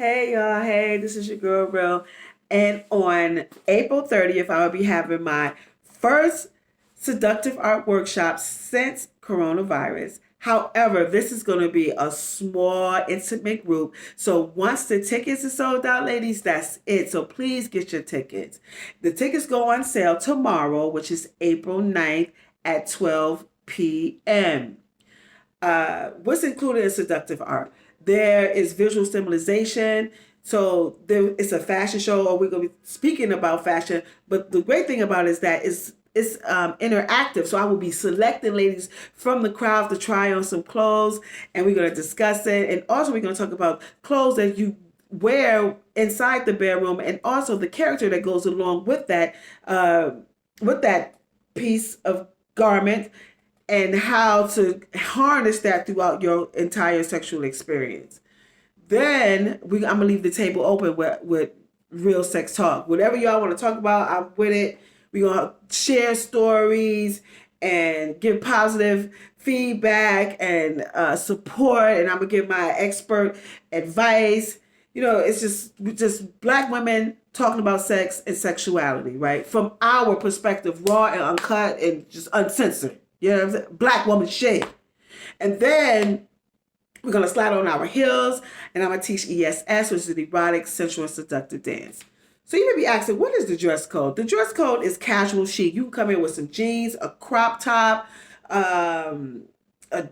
Hey y'all, hey, this is your girl Rill. And on April 30th, I will be having my first seductive art workshop since coronavirus. However, this is going to be a small, intimate group. So once the tickets are sold out, ladies, that's it. So please get your tickets. The tickets go on sale tomorrow, which is April 9th at 12 p.m. What's included in seductive art? There is visual stimulation. So it's a fashion show, or we're going to be speaking about fashion. But the great thing about it is that it's interactive. So I will be selecting ladies from the crowd to try on some clothes, and we're going to discuss it. And also we're going to talk about clothes that you wear inside the bedroom, and also the character that goes along with that piece of garment, and how to harness that throughout your entire sexual experience. Then I'm gonna leave the table open with real sex talk. Whatever y'all want to talk about, I'm with it. We're gonna share stories and give positive feedback and support, and I'm gonna give my expert advice. It's just black women talking about sex and sexuality, right? From our perspective, raw and uncut and just uncensored. You know what I'm saying? Black woman shit. And then we're going to slide on our heels, and I'm going to teach ESS, which is the erotic, sensual, seductive dance. So you may be asking, what is the dress code? The dress code is casual chic. You can come in with some jeans, a crop top, a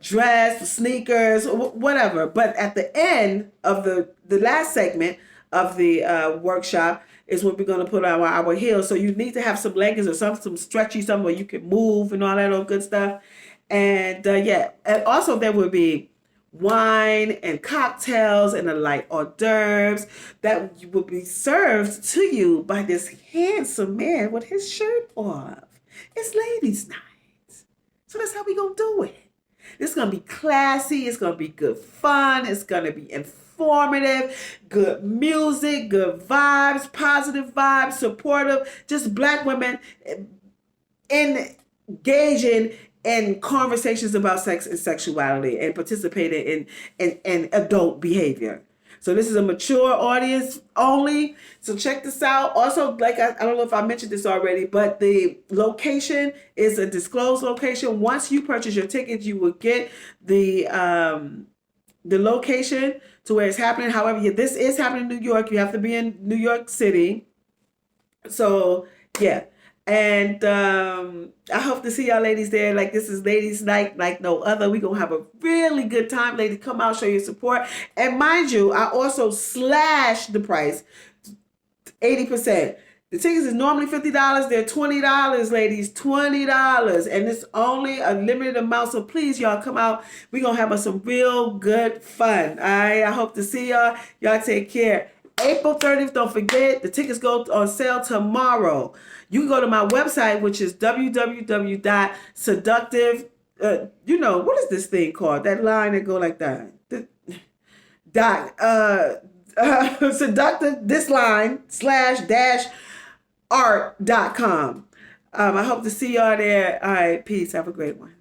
dress, sneakers, whatever. But at the end of the last segment of the workshop is when we're going to put on our heels. So you need to have some leggings or some stretchy, something where you can move and all that old good stuff. And and also there will be wine and cocktails and a light hors d'oeuvres that will be served to you by this handsome man with his shirt off. It's ladies' night. So that's how we going to do it. It's going to be classy. It's going to be good fun. It's going to be informative, good music, good vibes, positive vibes, supportive, just black women engaging in conversations about sex and sexuality and participating in adult behavior. So this is a mature audience only. So check this out. Also, like I don't know if I mentioned this already, but the location is a disclosed location. Once you purchase your tickets, you will get the location to where it's happening. However, this is happening in New York. You have to be in New York City. So yeah. And I hope to see y'all ladies there. Like, this is ladies' night like no other. We're going to have a really good time. Ladies, come out, show your support. And mind you, I also slashed the price 80%. The tickets is normally $50. They're $20, ladies. $20. And it's only a limited amount. So please, y'all, come out. We're going to have some real good fun. All right? I hope to see y'all. Y'all take care. April 30th, don't forget, the tickets go on sale tomorrow. You can go to my website, which is www.seductive, what is this thing called? That line that go like that. Seductive, this line, /-art.com. I hope to see y'all there. All right, peace. Have a great one.